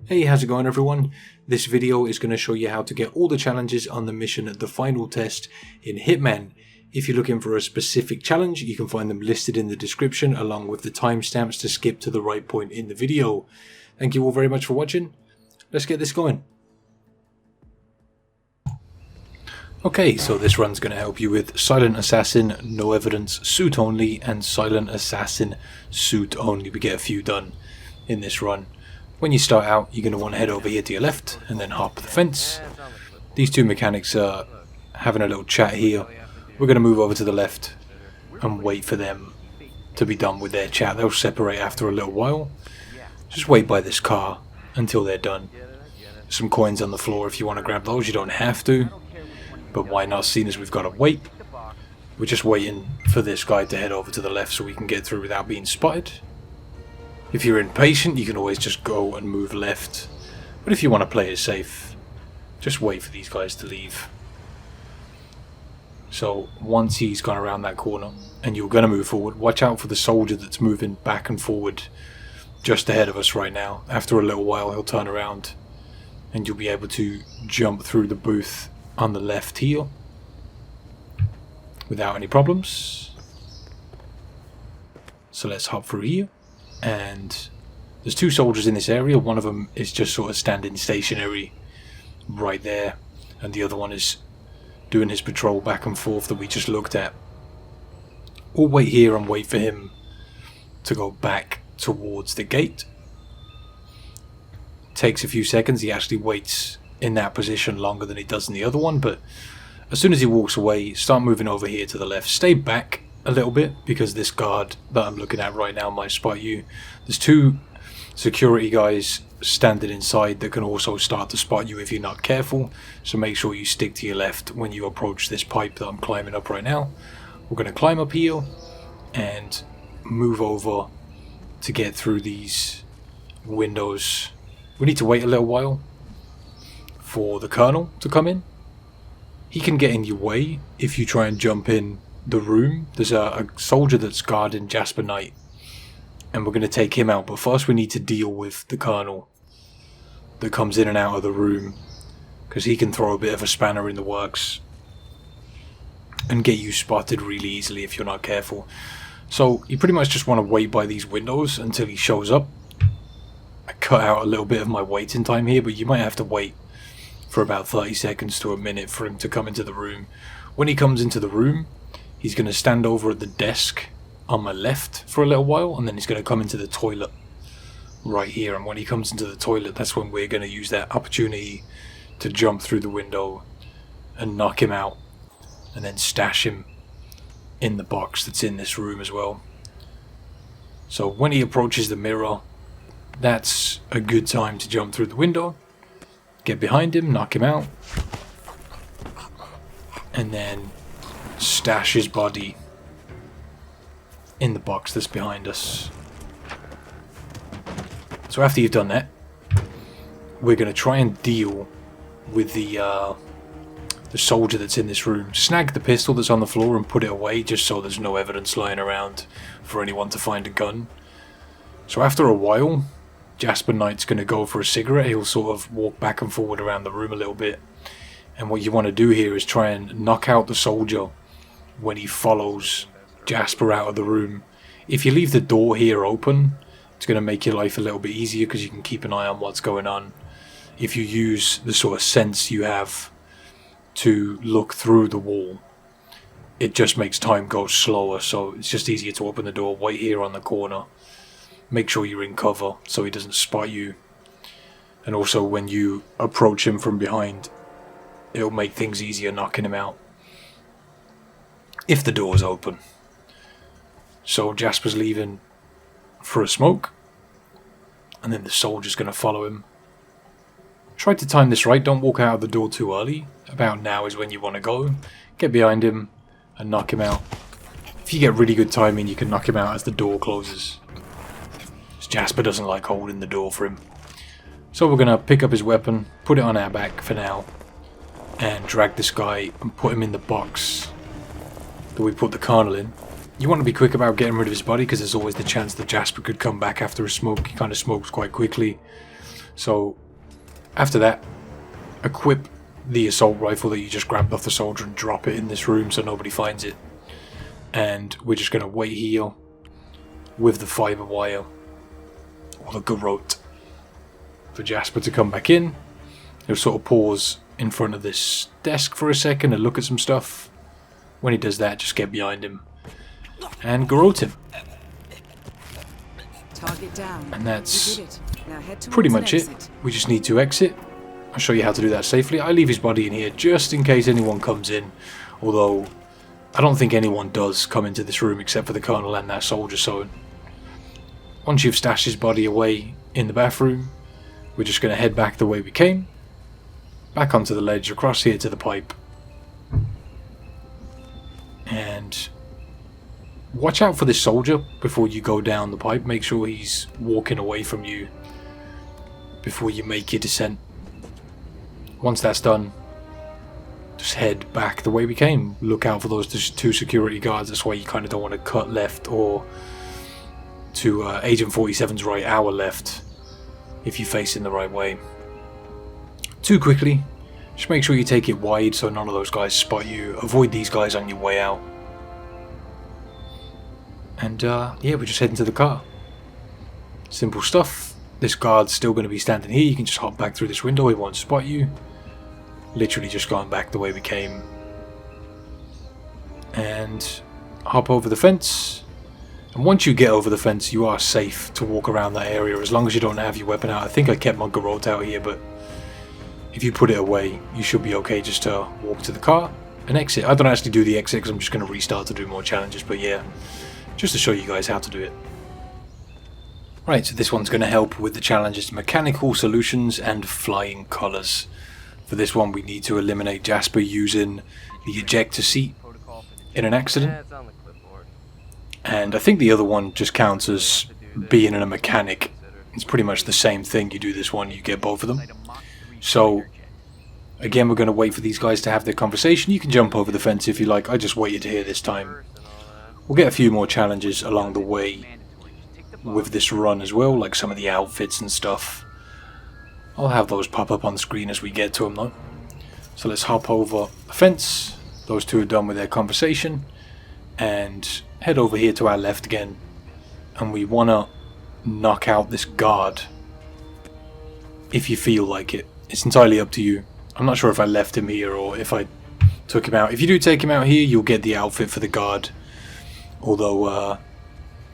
Hey, how's it going everyone? This video is going to show you how to get all the challenges on the mission The Final Test in Hitman. If you're looking for a specific challenge, you can find them listed in the description along with the timestamps to skip to the right point in the video. Thank you all very much for watching. Let's get this going. Okay, so this run's going to help you with Silent Assassin, No Evidence, Suit Only, and Silent Assassin, Suit Only. We get a few done in this run. When you start out, you're going to want to head over here to your left and then hop the fence. These two mechanics are having a little chat here. We're going to move over to the left and wait for them to be done with their chat. They'll separate after a little while. Just wait by this car until they're done. Some coins on the floor if you want to grab those. You don't have to, but why not, seeing as we've got to wait. We're just waiting for this guy to head over to the left so we can get through without being spotted. If you're impatient, you can always just go and move left. But if you want to play it safe, just wait for these guys to leave. So once he's gone around that corner and you're going to move forward, watch out for the soldier that's moving back and forward just ahead of us right now. After a little while he'll turn around and you'll be able to jump through the booth on the left here without any problems. So let's hop through here. And there's two soldiers in this area. One of them is just sort of standing stationary right there, and the other one is doing his patrol back and forth that we just looked at. We'll wait here and wait for him to go back towards the gate. Takes a few seconds. He actually waits in that position longer than he does in the other one, but as soon as he walks away, start moving over here to the left. Stay back a little bit because this guard that I'm looking at right now might spot you. There's two security guys standing inside that can also start to spot you if you're not careful, so make sure you stick to your left when you approach this pipe that I'm climbing up right now. We're going to climb up here and move over to get through these windows. We need to wait a little while for the colonel to come in. He can get in your way if you try and jump in the room. There's a soldier that's guarding Jasper Knight, and we're going to take him out, but first we need to deal with the colonel that comes in and out of the room, because he can throw a bit of a spanner in the works and get you spotted really easily if you're not careful. So you pretty much just want to wait by these windows until he shows up. I cut out a little bit of my waiting time here, but you might have to wait for about 30 seconds to a minute for him to come into the room. When he comes into the room, he's going to stand over at the desk on my left for a little while, and then he's going to come into the toilet right here. And when he comes into the toilet, that's when we're going to use that opportunity to jump through the window and knock him out, and then stash him in the box that's in this room as well. So when he approaches the mirror, that's a good time to jump through the window, get behind him, knock him out, and then stash his body in the box that's behind us. So after you've done that, we're going to try and deal with the soldier that's in this room. Snag the pistol that's on the floor and put it away, just so there's no evidence lying around for anyone to find a gun. So after a while, Jasper Knight's going to go for a cigarette. He'll sort of walk back and forward around the room a little bit, and what you want to do here is try and knock out the soldier when he follows Jasper out of the room. If you leave the door here open, it's going to make your life a little bit easier because you can keep an eye on what's going on. If you use the sort of sense you have to look through the wall, it just makes time go slower, so it's just easier to open the door, wait here on the corner, make sure you're in cover so he doesn't spot you, and also when you approach him from behind, it'll make things easier knocking him out if the door's open. So Jasper's leaving for a smoke, and then the soldier's going to follow him. Try to time this right, don't walk out of the door too early. About now is when you want to go. Get behind him and knock him out. If you get really good timing, you can knock him out as the door closes. Jasper doesn't like holding the door for him. So we're going to pick up his weapon, put it on our back for now, and drag this guy and put him in the box that we put the colonel in. You want to be quick about getting rid of his body because there's always the chance that Jasper could come back after a smoke. He kind of smokes quite quickly. So after that, equip the assault rifle that you just grabbed off the soldier and drop it in this room so nobody finds it. And we're just going to wait here with the fiber wire or the garrote for Jasper to come back in. He'll sort of pause in front of this desk for a second and look at some stuff. When he does that, just get behind him and garrote him. Target down. And that's pretty much it. We just need to exit. I'll show you how to do that safely. I leave his body in here just in case anyone comes in, although I don't think anyone does come into this room except for the Colonel and that soldier. So once you've stashed his body away in the bathroom, we're just going to head back the way we came, back onto the ledge, across here to the pipe, and watch out for this soldier before you go down the pipe. Make sure he's walking away from you before you make your descent. Once that's done, just head back the way we came. Look out for those two security guards. That's why you kind of don't want to cut left or to Agent 47's right, our left, if you're facing the right way. Too quickly, just make sure you take it wide so none of those guys spot you. Avoid these guys on your way out. And yeah, we're just heading to the car. Simple stuff. This guard's still going to be standing here. You can just hop back through this window. He won't spot you. Literally just going back the way we came. And hop over the fence. And once you get over the fence, you are safe to walk around that area as long as you don't have your weapon out. I think I kept my garrote out here, but if you put it away, you should be okay just to walk to the car and exit. I don't actually do the exit because I'm just going to restart to do more challenges, but yeah, just to show you guys how to do it. Right, so this one's going to help with the challenges mechanical solutions and flying colours. For this one we need to eliminate Jasper using the ejector seat in an accident. And I think the other one just counts as being in a mechanic. It's pretty much the same thing. You do this one, you get both of them. So again, we're going to wait for these guys to have their conversation. You can jump over the fence if you like. I just waited here this time. We'll get a few more challenges along the way with this run as well, like some of the outfits and stuff. I'll have those pop up on the screen as we get to them though. So let's hop over the fence. Those two are done with their conversation. And head over here to our left again. And we want to knock out this guard. If you feel like it. It's entirely up to you. I'm not sure if I left him here or if I took him out. If you do take him out here, you'll get the outfit for the guard. Although,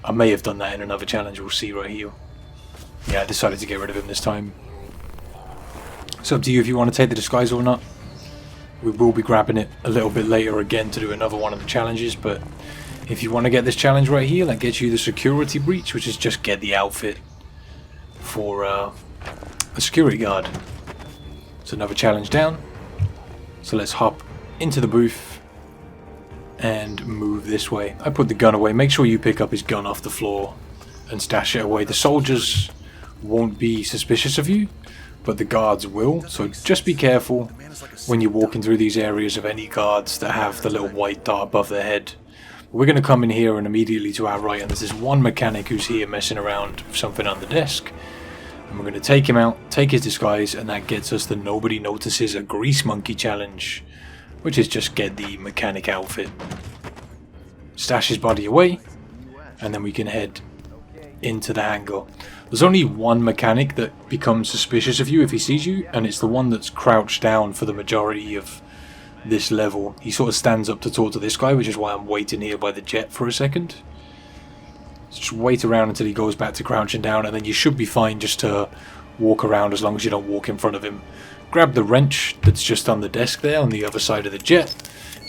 I may have done that in another challenge, we'll see right here. Yeah, I decided to get rid of him this time. It's up to you if you want to take the disguise or not. We will be grabbing it a little bit later again to do another one of the challenges, but if you want to get this challenge right here, that gets you the security breach, which is just get the outfit for a security guard. It's another challenge down. So let's hop into the booth and move this way. I put the gun away. Make sure you pick up his gun off the floor and stash it away. The soldiers won't be suspicious of you, but the guards will. So just be careful when you're walking through these areas of any guards that have the little white dot above their head. We're going to come in here and immediately to our right, and there's this one mechanic who's here messing around with something on the desk. And we're going to take him out, take his disguise, and that gets us the Nobody Notices a Grease Monkey challenge, which is just get the mechanic outfit, stash his body away, and then we can head into the hangar. There's only one mechanic that becomes suspicious of you if he sees you, and it's the one that's crouched down for the majority of this level. He sort of stands up to talk to this guy, which is why I'm waiting here by the jet for a second. Just wait around until he goes back to crouching down, and then you should be fine just to walk around as long as you don't walk in front of him. Grab the wrench that's just on the desk there on the other side of the jet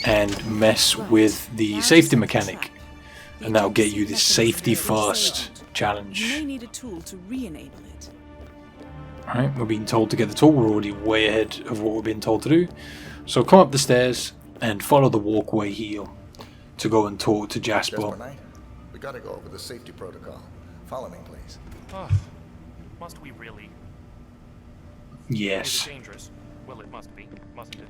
and mess with the safety mechanic, and that'll get you this safety first challenge. Alright, we're being told to get the tool. We're already way ahead of what we're being told to do. So come up the stairs and follow the walkway here to go and talk to Jasper. Jasper Knight, we gotta go over the safety protocol. Follow me, please. Oh, must we really? Yes. Is it dangerous? Well, it must be, mustn't it?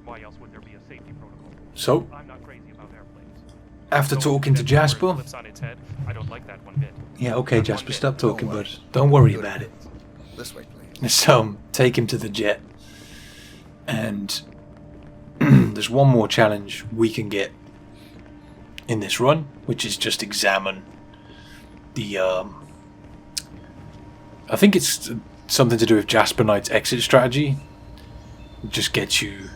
Why else would there be a safety protocol? So, I'm not crazy about airplanes. after talking to Jasper... Flips on its head. I don't like that one bit. Yeah, okay, Jasper, stop talking, bud. Don't worry about it. This way, please. So take him to the jet, and there's one more challenge we can get in this run, which is just examine the I think it's something to do with Jasper Knight's exit strategy. Just gets you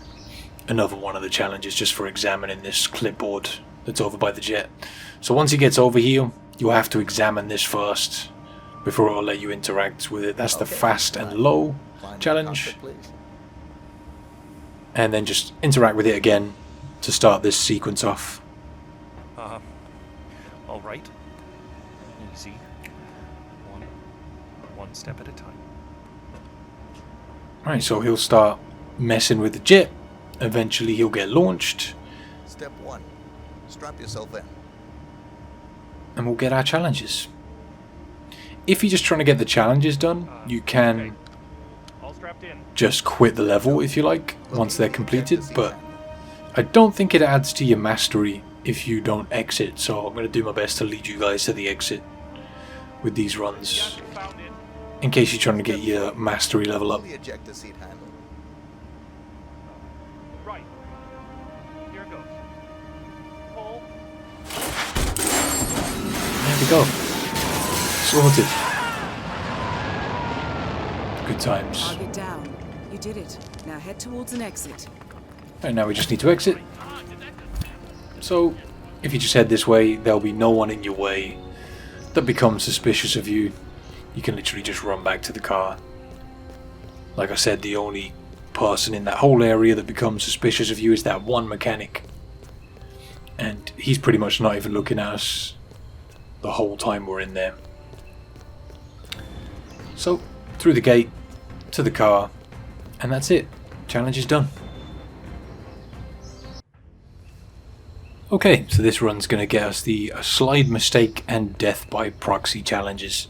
another one of the challenges just for examining this clipboard that's over by the jet. So once he gets over here, you'll have to examine this first before it'll let you interact with it. That's the fast and low challenge. And then just interact with it again to start this sequence off. All right. Easy. One step at a time. Right, so he'll start messing with the jet. Eventually he'll get launched. Step 1. Strap yourself in. And we'll get our challenges. If you're just trying to get the challenges done, you can Okay. All strapped in. just quit the level if you like, once they're completed, but I don't think it adds to your mastery if you don't exit, so I'm going to do my best to lead you guys to the exit with these runs, Gadget found it. in case you're trying to get your mastery level up. The ejector seat handle. Right. Here it goes. Pull. There we go. Sorted. Good times. Target down. You did it. Now head towards an exit. Right, now we just need to exit. So, if you just head this way, there'll be no one in your way that becomes suspicious of you. You can literally just run back to the car. Like I said, the only person in that whole area that becomes suspicious of you is that one mechanic. And he's pretty much not even looking at us the whole time we're in there. So, through the gate, to the car, and that's it. Challenge is done. Okay, so this run's going to get us the slide mistake and death by proxy challenges.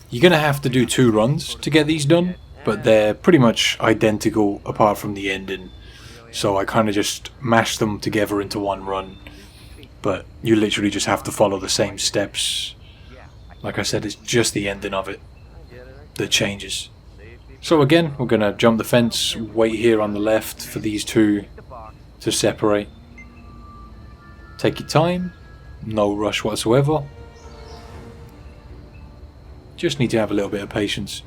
You're going to have to do 2 runs to get these done, but they're pretty much identical apart from the ending. So I kind of just mashed them together into one run, but you literally just have to follow the same steps. Like I said, it's just the ending of it that changes. So again, we're going to jump the fence, wait here on the left for these 2 to separate. Take your time, no rush whatsoever. Just need to have a little bit of patience.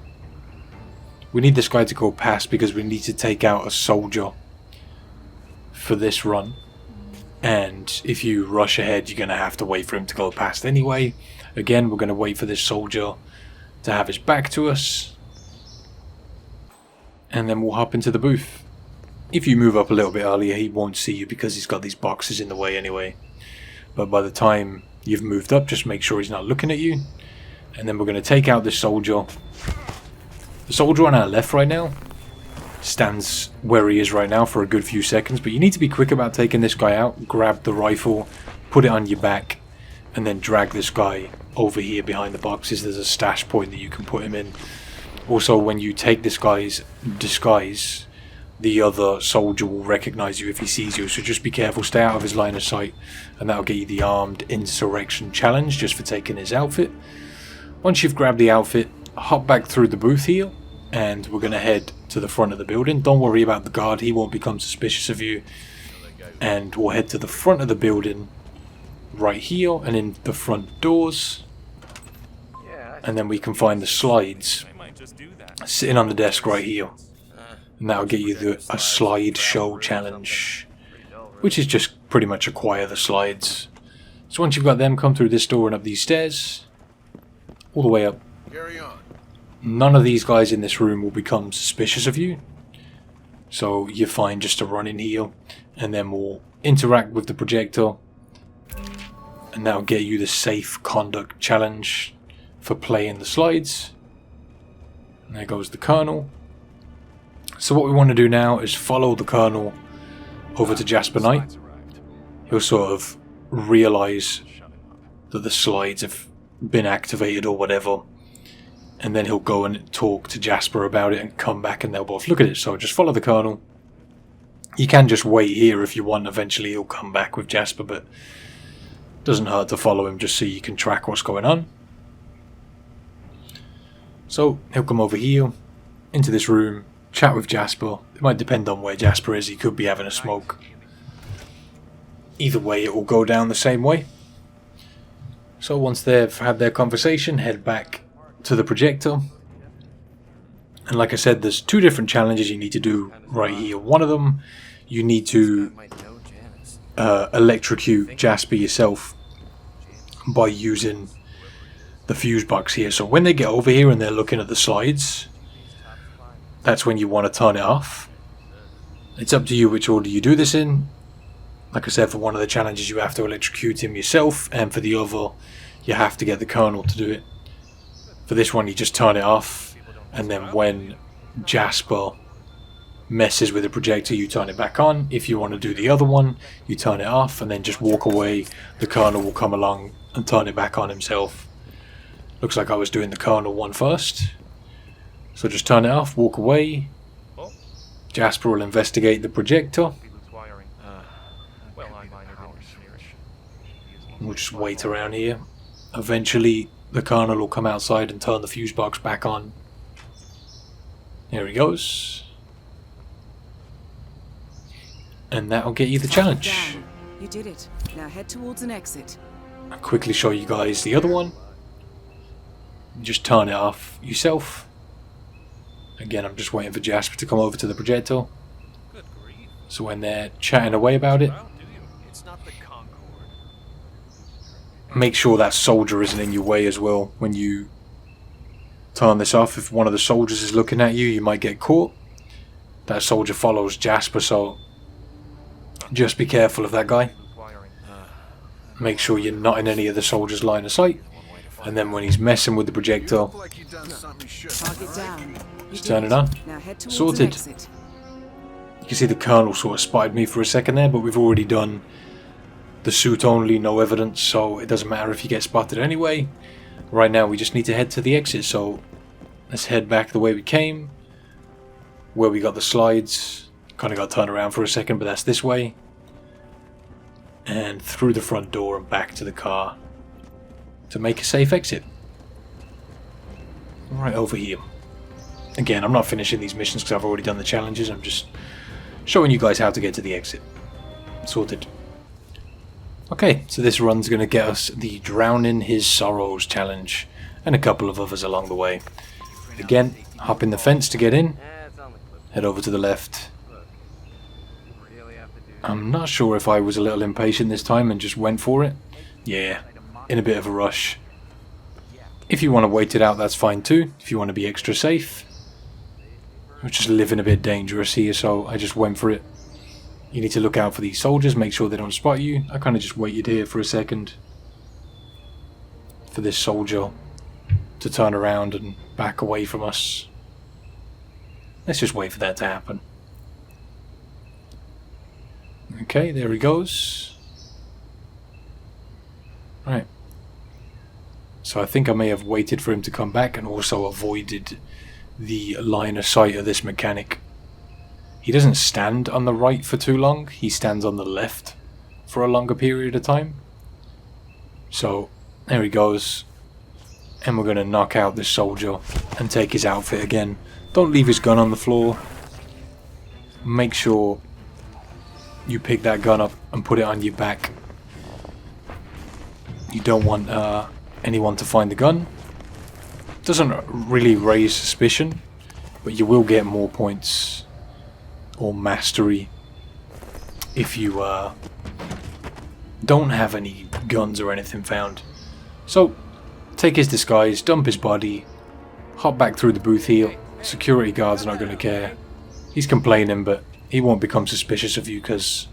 We need this guy to go past because we need to take out a soldier for this run. And if you rush ahead, you're going to have to wait for him to go past anyway. Again, we're going to wait for this soldier to have his back to us. And then we'll hop into the booth. If you move up a little bit earlier, he won't see you because he's got these boxes in the way anyway. But by the time you've moved up, just make sure he's not looking at you. And then we're going to take out this soldier. The soldier on our left right now stands where he is right now for a good few seconds. But you need to be quick about taking this guy out. Grab the rifle, put it on your back, and then drag this guy over here behind the boxes. There's a stash point that you can put him in. Also, when you take this guy's disguise, the other soldier will recognize you if he sees you, so just be careful, stay out of his line of sight, and that'll get you the armed insurrection challenge just for taking his outfit. Once you've grabbed the outfit, hop back through the booth here, and we're going to head to the front of the building. Don't worry about the guard, he won't become suspicious of you. And we'll head to the front of the building right here, and in the front doors, and then we can find the slides sitting on the desk right here. And that'll get you a slide show challenge, which is just pretty much acquire the slides. So once you've got them, come through this door and up these stairs, all the way up. Carry on. None of these guys in this room will become suspicious of you, so you're fine just to run in here, and then we'll interact with the projector, and that'll get you the safe conduct challenge for playing the slides. And there goes the colonel. So what we want to do now is follow the colonel over to Jasper Knight. He'll sort of realise that the slides have been activated or whatever, and then he'll go and talk to Jasper about it and come back and they'll both look at it. So just follow the colonel. You can just wait here if you want, eventually he'll come back with Jasper, but it doesn't hurt to follow him just so you can track what's going on. So he'll come over here, into this room, chat with Jasper. It might depend on where Jasper is. He could be having a smoke. Either way, it will go down the same way. So once they've had their conversation, head back to the projector. And like I said, there's two different challenges you need to do right here. One of them, you need to electrocute Jasper yourself by using the fuse box here. So when they get over here and they're looking at the slides, that's when you want to turn it off. It's up to you which order you do this in. Like I said, for one of the challenges you have to electrocute him yourself, and for the other you have to get the colonel to do it. For this one you just turn it off, and then when Jasper messes with the projector you turn it back on. If you want to do the other one, you turn it off and then just walk away. The colonel will come along and turn it back on himself. Looks like I was doing the colonel one first. So just turn it off, walk away. Jasper will investigate the projector. We'll just wait around here. Eventually the colonel will come outside and turn the fuse box back on. There he goes. And that'll get you the challenge. You did it. Now head towards an exit. I'll quickly show you guys the other one. Just turn it off yourself. Again, I'm just waiting for Jasper to come over to the projector. So when they're chatting away about it, make sure that soldier isn't in your way as well. When you turn this off, if one of the soldiers is looking at you, you might get caught. That soldier follows Jasper, so just be careful of that guy. Make sure you're not in any of the soldiers' line of sight. And then when he's messing with the projector, just turn it on. Sorted. You can see the colonel sort of spotted me for a second there, but we've already done the suit only, no evidence, so it doesn't matter if you get spotted anyway. Right now we just need to head to the exit, so let's head back the way we came, where we got the slides. Kind of got turned around for a second, but that's this way. And through the front door and back to the car to make a safe exit. Right over here. Again, I'm not finishing these missions because I've already done the challenges. I'm just showing you guys how to get to the exit. Sorted. Okay, so this run's going to get us the Drown in His Sorrows challenge and a couple of others along the way. Again, hop in the fence to get in. Head over to the left. I'm not sure if I was a little impatient this time and just went for it. Yeah, in a bit of a rush. If you want to wait it out, that's fine too. If you want to be extra safe. I'm just living a bit dangerous here, so I just went for it. You need to look out for these soldiers, make sure they don't spot you. I kind of just waited here for a second for this soldier to turn around and back away from us. Let's just wait for that to happen. Okay, there he goes. Right. So I think I may have waited for him to come back and also avoided the line of sight of this mechanic. He doesn't stand on the right for too long, he stands on the left for a longer period of time. So, there he goes. And we're going to knock out this soldier and take his outfit again. Don't leave his gun on the floor. Make sure you pick that gun up and put it on your back. You don't want anyone to find the gun. Doesn't really raise suspicion, but you will get more points or mastery if you don't have any guns or anything found. So take his disguise, dump his body, hop back through the booth here. Security guard's not going to care. He's complaining, but he won't become suspicious of you because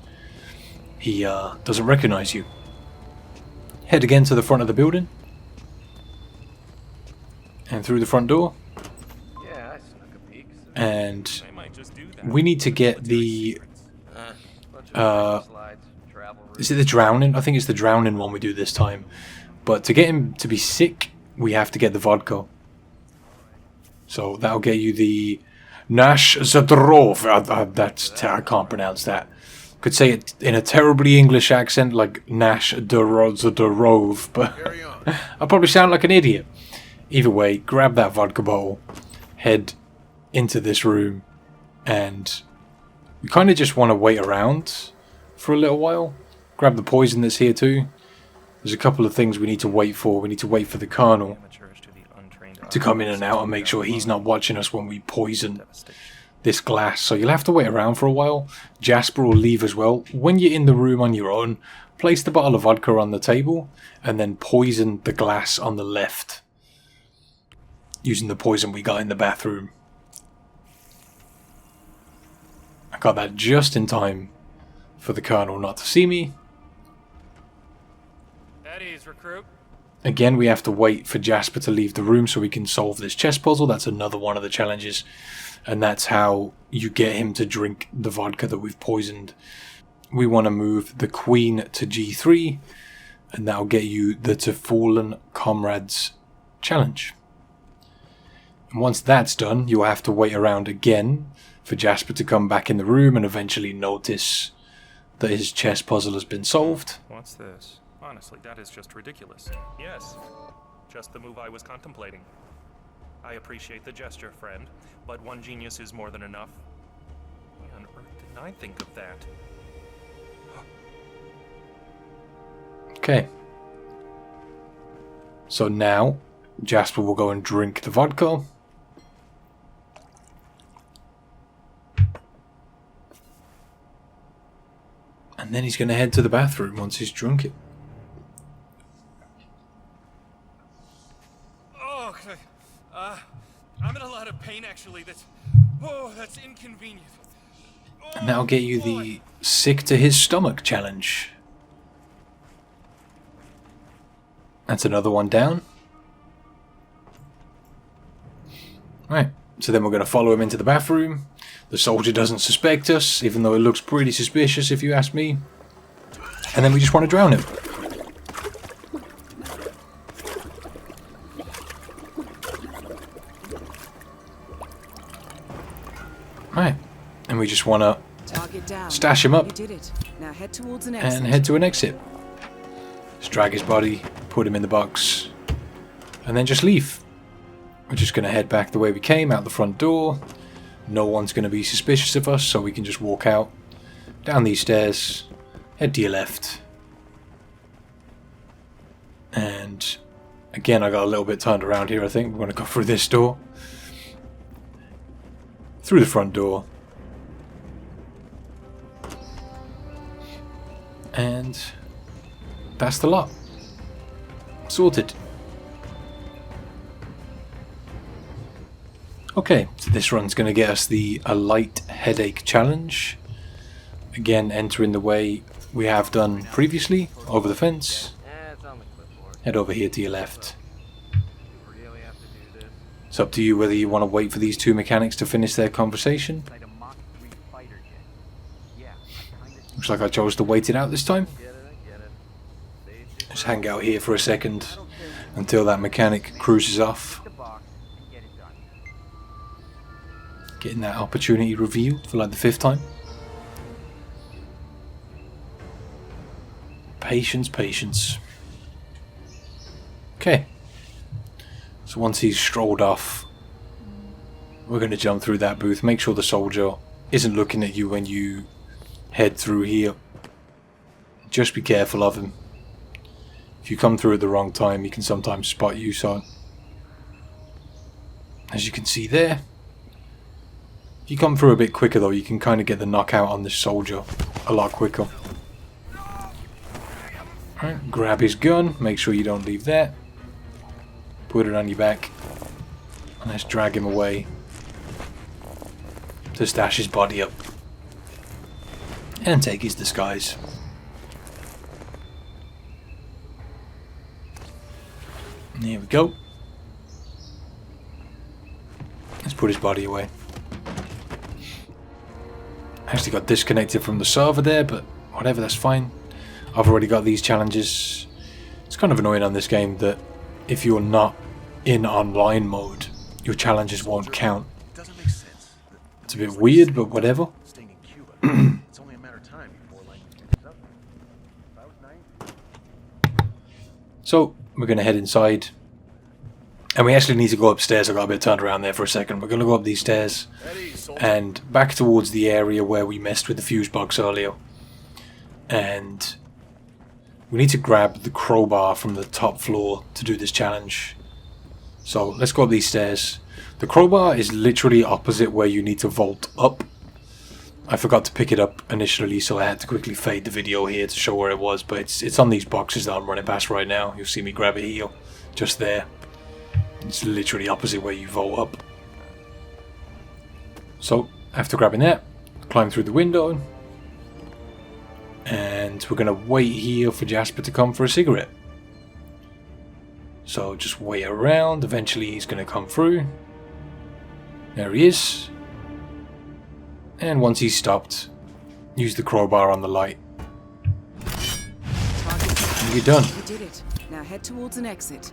he doesn't recognize you. Head again to the front of the building and through the front door. And we need to get the is it the drowning? I think it's the drowning one we do this time. But to get him to be sick, we have to get the vodka. So that'll get you the NASH Zadrov. I can't pronounce that. Could say it in a terribly English accent like Nash Zadrov, but I'll probably sound like an idiot. Either way, grab that vodka bottle, head into this room, and we kind of just want to wait around for a little while. Grab the poison that's here too. There's a couple of things we need to wait for. We need to wait for the Colonel to come in and out and make sure he's not watching us when we poison this glass. So you'll have to wait around for a while. Jasper will leave as well. When you're in the room on your own, place the bottle of vodka on the table and then poison the glass on the left using the poison we got in the bathroom. I got that just in time for the Colonel not to see me. At ease, recruit. Again, we have to wait for Jasper to leave the room so we can solve this chess puzzle. That's another one of the challenges. And that's how you get him to drink the vodka that we've poisoned. We want to move the Queen to G3. And that'll get you the To Fallen Comrades challenge. And once that's done, you'll have to wait around again for Jasper to come back in the room and eventually notice that his chess puzzle has been solved. What's this? Honestly, that is just ridiculous. Yes, just the move I was contemplating. I appreciate the gesture, friend, but one genius is more than enough. Why on earth didn't I think of that? Okay. So now, Jasper will go and drink the vodka. And then he's going to head to the bathroom once he's drunk it. Oh, I'm in a lot of pain actually. That's inconvenient. And that'll get you the sick to his stomach challenge. That's another one down. Right, so then we're going to follow him into the bathroom. The soldier doesn't suspect us, even though it looks pretty suspicious if you ask me. And then we just want to drown him. Right, and we just want to Target down. stash him up You did it. Now head towards an and exit. head to an exit. Just drag his body, put him in the box, and then just leave. We're just going to head back the way we came, out the front door. No one's going to be suspicious of us, so we can just walk out, down these stairs, head to your left. And again, I got a little bit turned around here, I think. We're going to go through this door. Through the front door. And that's the lot. Sorted. Okay, so this run's going to get us the A Light Headache Challenge. Again, entering the way we have done previously, over the fence. Head over here to your left. It's up to you whether you want to wait for these two mechanics to finish their conversation. Looks like I chose to wait it out this time. Just hang out here for a second until that mechanic cruises off. Getting that opportunity revealed for like the 5th time. Patience, patience. Okay. So once he's strolled off, we're going to jump through that booth. Make sure the soldier isn't looking at you when you head through here. Just be careful of him. If you come through at the wrong time, he can sometimes spot you. So, as you can see there, if you come through a bit quicker though, you can kind of get the knockout on this soldier a lot quicker. Right, grab his gun, make sure you don't leave that. Put it on your back. And let's drag him away to stash his body up. And take his disguise. And here we go. Let's put his body away. Actually got disconnected from the server there, but whatever, that's fine. I've already got these challenges. It's kind of annoying on this game that if you're not in online mode, your challenges won't count. It's a bit weird, but whatever. So, we're going to head inside. And we actually need to go upstairs. I got a bit turned around there for a second. We're going to go up these stairs and back towards the area where we messed with the fuse box earlier. And we need to grab the crowbar from the top floor to do this challenge. So let's go up these stairs. The crowbar is literally opposite where you need to vault up. I forgot to pick it up initially, so I had to quickly fade the video here to show where it was. But it's on these boxes that I'm running past right now. You'll see me grab it here, just there. It's literally opposite where you vault up. So after grabbing that, climb through the window. And we're going to wait here for Jasper to come for a cigarette. So just wait around. Eventually he's going to come through. There he is. And once he's stopped, use the crowbar on the light. And you're done. You did it. Now head towards an exit.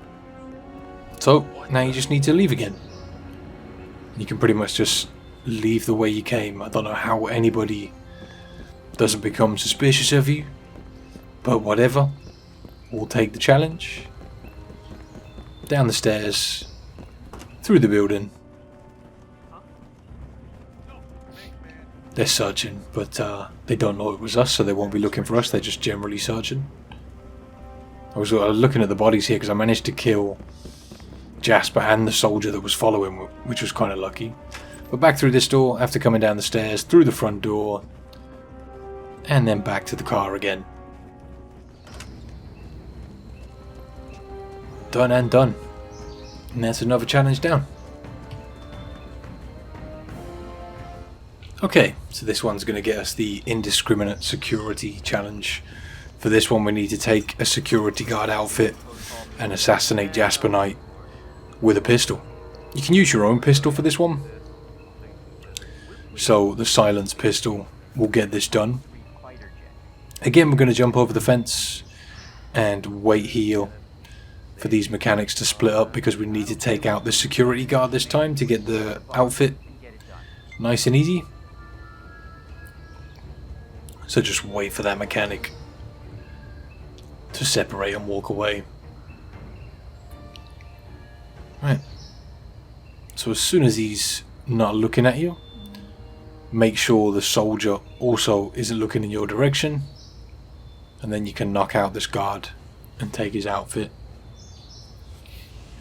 So now you just need to leave again. You can pretty much just leave the way you came. I don't know how anybody doesn't become suspicious of you, but whatever. We'll take the challenge. Down the stairs, through the building. They're searching, but they don't know it was us, so they won't be looking for us. They're just generally searching. I was looking at the bodies here because I managed to kill Jasper and the soldier that was following, which was kind of lucky. But back through this door, after coming down the stairs, through the front door, and then back to the car again. Done and done. And that's another challenge down. Okay, so this one's going to get us the indiscriminate security challenge. For this one we need to take a security guard outfit and assassinate Jasper Knight with a pistol. You can use your own pistol for this one. So the silence pistol will get this done. Again, we're going to jump over the fence and wait here for these mechanics to split up because we need to take out the security guard this time to get the outfit nice and easy. So just wait for that mechanic to separate and walk away. Right. So as soon as he's not looking at you, make sure the soldier also isn't looking in your direction. And then you can knock out this guard and take his outfit.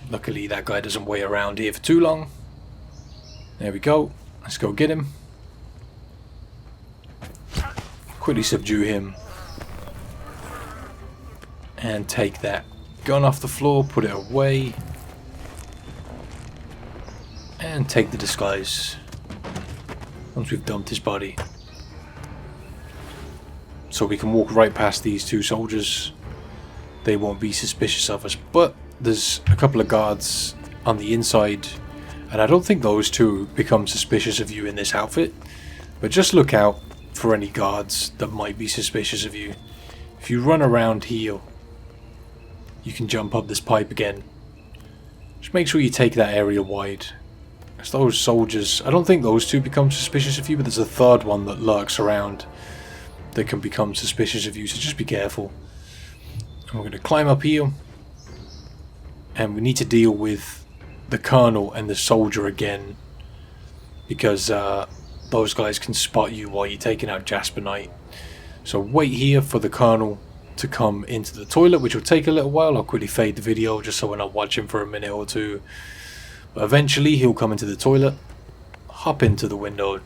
Luckily that guy doesn't wait around here for too long. There we go. Let's go get him. Quickly subdue him. And take that gun off the floor, put it away. And take the disguise. Once we've dumped his body. So we can walk right past these two soldiers. They won't be suspicious of us. But there's a couple of guards on the inside. And I don't think those two become suspicious of you in this outfit. But just look out for any guards that might be suspicious of you. If you run around here, you can jump up this pipe again. Just make sure you take that area wide. As those soldiers, I don't think those two become suspicious of you, but there's a third one that lurks around that can become suspicious of you, so just be careful. And we're going to climb up here, and we need to deal with the colonel and the soldier again, because those guys can spot you while you're taking out Jasper Knight. So wait here for the colonel to come into the toilet, which will take a little while. I'll quickly fade the video just so we're not watching for a minute or two. But eventually he'll come into the toilet, hop into the window,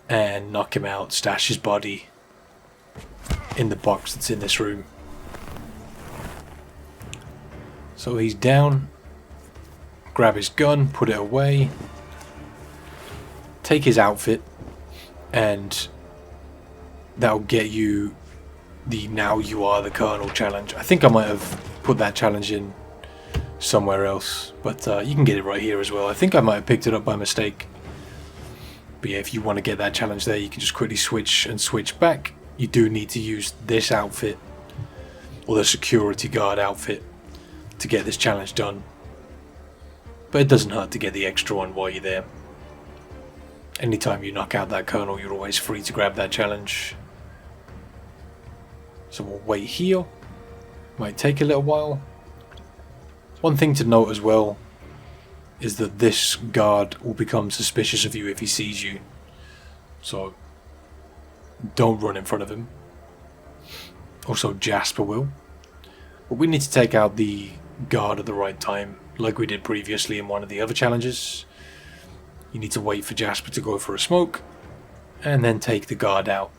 and knock him out, stash his body in the box that's in this room. So he's down, grab his gun, put it away, take his outfit, and that'll get you the Now You Are the Colonel challenge. I think I might have put that challenge in somewhere else, but you can get it right here as well. I think I might have picked it up by mistake. But yeah, if you want to get that challenge there, you can just quickly switch and switch back. You do need to use this outfit, or the security guard outfit, to get this challenge done. But it doesn't hurt to get the extra one while you're there. Anytime you knock out that colonel, you're always free to grab that challenge. So we'll wait here. Might take a little while. One thing to note as well is that this guard will become suspicious of you if he sees you. So don't run in front of him. Also Jasper will. But we need to take out the guard at the right time, like we did previously in one of the other challenges. You need to wait for Jasper to go for a smoke, and then take the guard out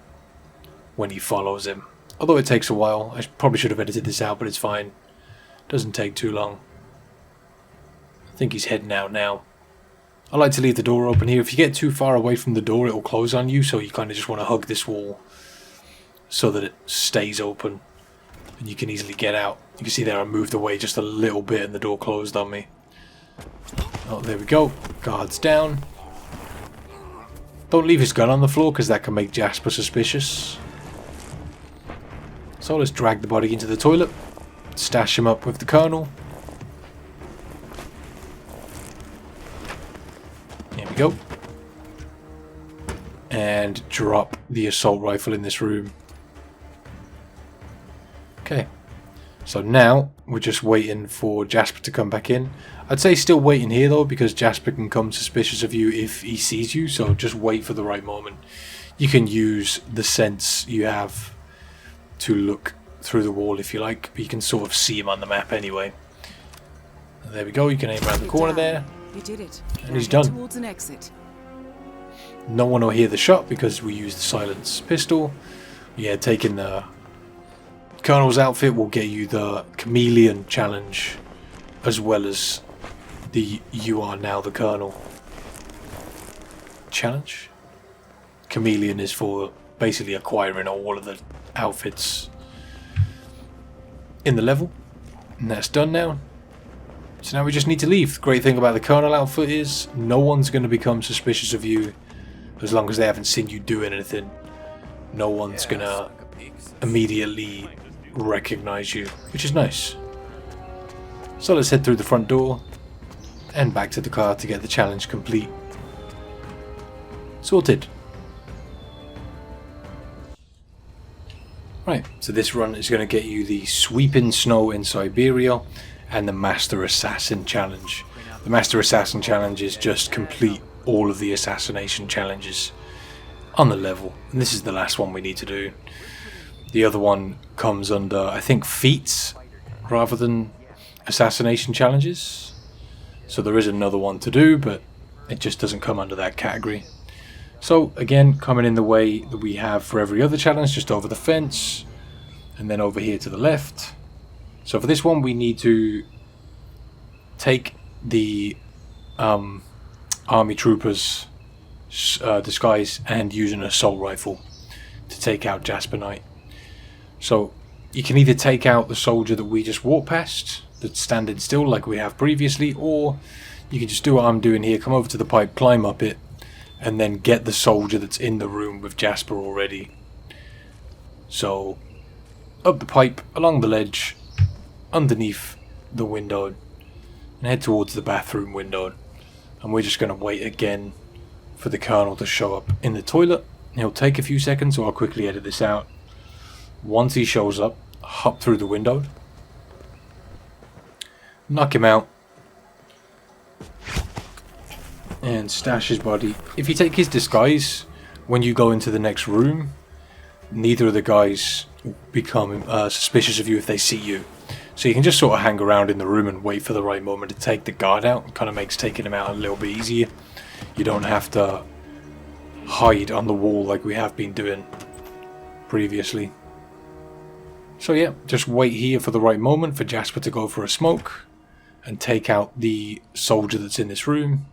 when he follows him. Although it takes a while. I probably should have edited this out, but it's fine. Doesn't take too long. I think he's heading out now. I like to leave the door open here. If you get too far away from the door, it will close on you, so you kind of just want to hug this wall so that it stays open and you can easily get out. You can see there I moved away just a little bit and the door closed on me. Oh, there we go. Guard's down. Don't leave his gun on the floor because that can make Jasper suspicious. So let's drag the body into the toilet, stash him up with the Colonel. There we go. And drop the assault rifle in this room. Okay. So now we're just waiting for Jasper to come back in. I'd say still waiting here though, because Jasper can come suspicious of you if he sees you, so just wait for the right moment. You can use the sense you have to look through the wall if you like, but you can sort of see him on the map anyway. There we go, you can aim around the corner there. You did it. And he's done. Towards an exit. No one will hear the shot because we used the silence pistol. Yeah, taking the Colonel's outfit will get you the Chameleon challenge, as well as the You Are Now the Colonel challenge. Chameleon is for basically acquiring all of the outfits in the level, and that's done now. So now we just need to leave. The great thing about the Colonel outfit is no one's going to become suspicious of you as long as they haven't seen you do anything. No one's going to immediately recognize you, which is nice. So let's head through the front door and back to the car to get the challenge complete. Sorted. Right, so this run is going to get you the Sweeping Snow in Siberia and the Master Assassin Challenge. The Master Assassin Challenge is just complete all of the assassination challenges on the level, and this is the last one we need to do. The other one comes under, I think, feats rather than assassination challenges. So there is another one to do, but it just doesn't come under that category. So again, coming in the way that we have for every other challenge, just over the fence, and then over here to the left. So for this one we need to take the army troopers disguise and use an assault rifle to take out Jasper Knight. So you can either take out the soldier that we just walked past, that's standing still like we have previously, or you can just do what I'm doing here, come over to the pipe, climb up it, and then get the soldier that's in the room with Jasper already. So up the pipe, along the ledge, underneath the window, and head towards the bathroom window. And we're just going to wait again for the Colonel to show up in the toilet. He'll take a few seconds, so I'll quickly edit this out. Once he shows up, hop through the window, knock him out, and stash his body. If you take his disguise, when you go into the next room, neither of the guys become suspicious of you if they see you. So you can just sort of hang around in the room and wait for the right moment to take the guard out. It kind of makes taking him out a little bit easier. You don't have to hide on the wall like we have been doing previously. So yeah, just wait here for the right moment for Jasper to go for a smoke and take out the soldier that's in this room.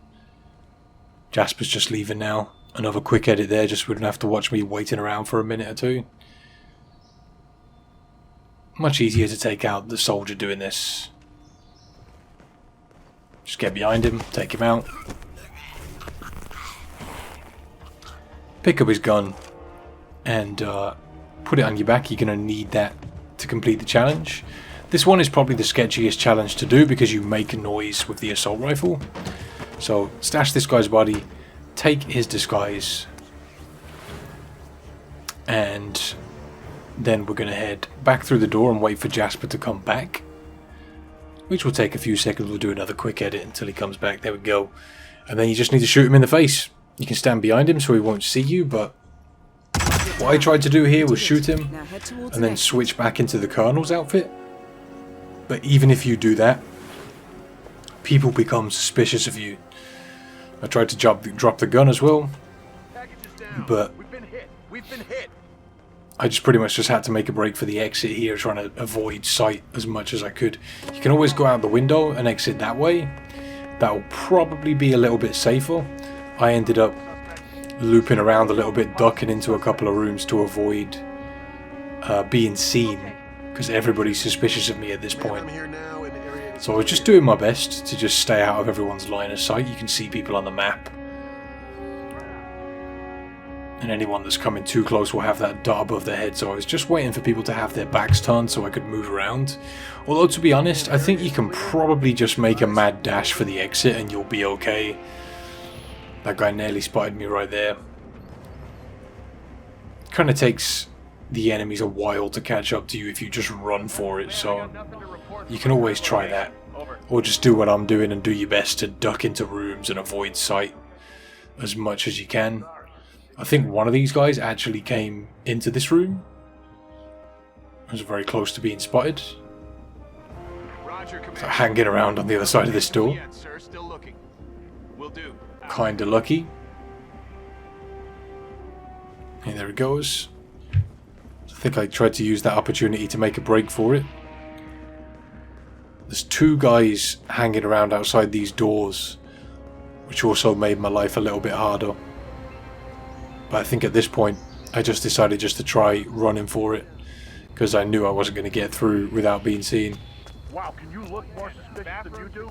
Jasper's just leaving now. Another quick edit there, just wouldn't have to watch me waiting around for a minute or two. Much easier to take out the soldier doing this. Just get behind him, take him out. Pick up his gun and put it on your back. You're going to need that to complete the challenge. This one is probably the sketchiest challenge to do because you make a noise with the assault rifle. So stash this guy's body, take his disguise, and then we're going to head back through the door and wait for Jasper to come back. which will take a few seconds. We'll do another quick edit until he comes back. There we go. And then you just need to shoot him in the face. You can stand behind him so he won't see you, but what I tried to do here was shoot him and then switch back into the Colonel's outfit. But even if you do that, people become suspicious of you. I tried to drop the gun as well, but I just pretty much just had to make a break for the exit here, trying to avoid sight as much as I could. You can always go out the window and exit that way. That will probably be a little bit safer. I ended up looping around a little bit, ducking into a couple of rooms to avoid being seen, because everybody's suspicious of me at this point. So I was just doing my best to just stay out of everyone's line of sight. You can see people on the map, and anyone that's coming too close will have that dot above their head. So I was just waiting for people to have their backs turned so I could move around. Although, to be honest, I think you can probably just make a mad dash for the exit and you'll be okay. That guy nearly spotted me right there. It kind of takes the enemies a while to catch up to you if you just run for it, so you can always try that. Or just do what I'm doing and do your best to duck into rooms and avoid sight as much as you can. I think one of these guys actually came into this room. I was very close to being spotted. So hanging around on the other side of this door. Kinda lucky. And there it goes. I think I tried to use that opportunity to make a break for it. There's two guys hanging around outside these doors, which also made my life a little bit harder. But I think at this point, I just decided just to try running for it, because I knew I wasn't going to get through without being seen. Wow, can you look more suspicious than you do?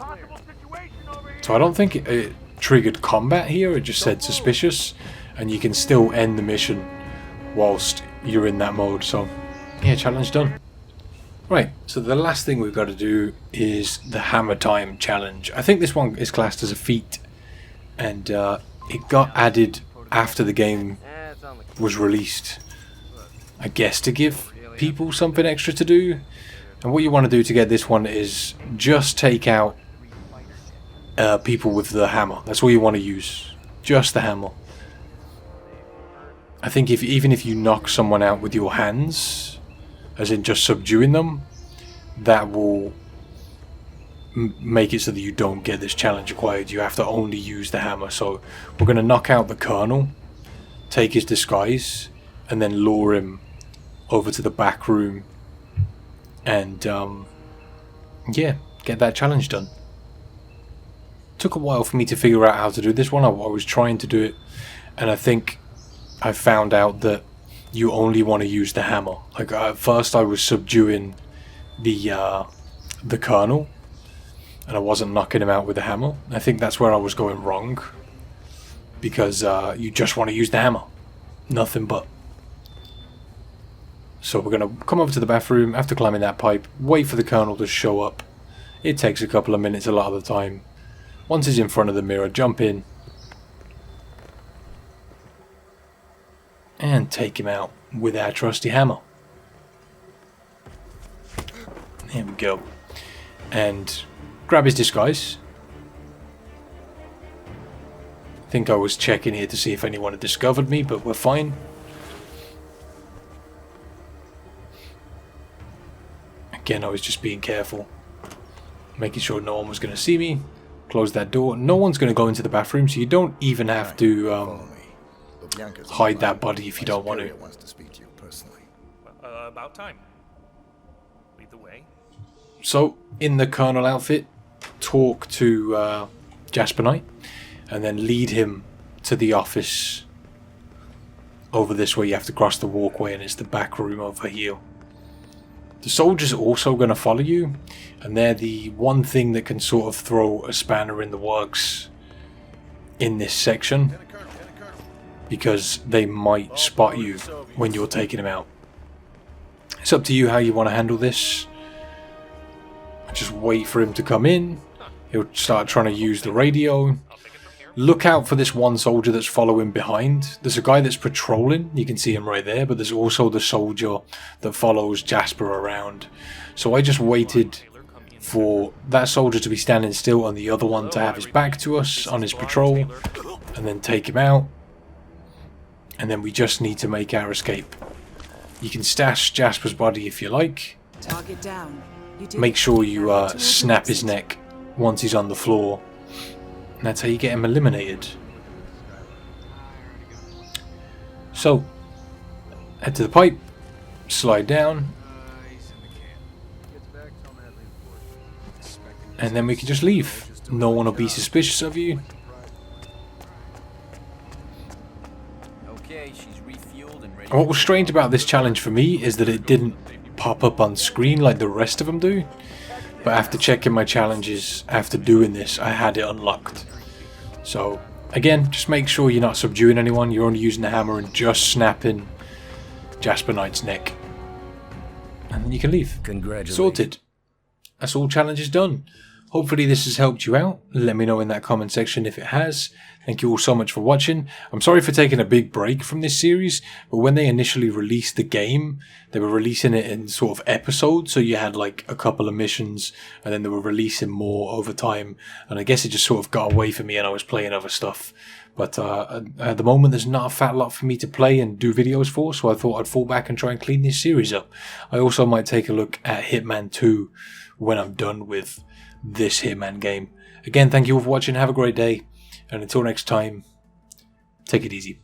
So I don't think it triggered combat here, it just said suspicious, and you can still end the mission whilst you're in that mode. So yeah, challenge done. Right, so the last thing we've got to do is the hammer time challenge. I think this one is classed as a feat, and it got added after the game was released, I guess, to give people something extra to do. And what you want to do to get this one is just take out people with the hammer. That's all you want to use, just the hammer. I think even if you knock someone out with your hands, as in just subduing them, that will make it so that you don't get this challenge acquired. You have to only use the hammer. So we're going to knock out the Colonel, take his disguise, and then lure him over to the back room, and yeah, get that challenge done. Took a while for me to figure out how to do this one. I was trying to do it, and I think I found out that you only want to use the hammer. Like at first I was subduing the Colonel, and I wasn't knocking him out with the hammer. I think that's where I was going wrong, because you just want to use the hammer, nothing but. So we're going to come over to the bathroom after climbing that pipe, wait for the Colonel to show up. It takes a couple of minutes a lot of the time. Once he's in front of the mirror, jump in and take him out with our trusty hammer. There we go. And grab his disguise. I think I was checking here to see if anyone had discovered me, but we're fine. Again, I was just being careful, making sure no one was going to see me. Close that door. No one's going to go into the bathroom, so you don't even have to hide that body if you don't want to. About time. Lead the way. So, in the Colonel outfit, talk to Jasper Knight, and then lead him to the office over this way. You have to cross the walkway, and it's the back room over here. The soldiers are also going to follow you, and they're the one thing that can sort of throw a spanner in the works in this section, because they might spot you when you're taking them out. It's up to you how you want to handle this. Just wait for him to come in. He'll start trying to use the radio. Look out for this one soldier that's following behind. There's a guy that's patrolling. You can see him right there. But there's also the soldier that follows Jasper around. So I just waited for that soldier to be standing still and the other one to have his back to us on his patrol, and then take him out. And then we just need to make our escape. You can stash Jasper's body if you like. Target down. You did Make it. sure you Now head towards snap the his exit. neck once he's on the floor. And that's how you get him eliminated. So, head to the pipe, slide down, and then we can just leave. No one will be suspicious of you. Okay, she's refueled and ready. And what was strange about this challenge for me is that it didn't pop up on screen like the rest of them do. But after checking my challenges, after doing this, I had it unlocked. So, again, just make sure you're not subduing anyone, you're only using the hammer and just snapping Jasper Knight's neck. And then you can leave. Congratulations. Sorted. That's all challenges done. Hopefully this has helped you out. Let me know in that comment section if it has. Thank you all so much for watching. I'm sorry for taking a big break from this series, but when they initially released the game, they were releasing it in sort of episodes, so you had like a couple of missions, and then they were releasing more over time, and I guess it just sort of got away from me and I was playing other stuff. But at the moment there's not a fat lot for me to play and do videos for, so I thought I'd fall back and try and clean this series up. I also might take a look at Hitman 2 when I'm done with this Hitman game. Again, thank you all for watching, have a great day, and until next time, take it easy.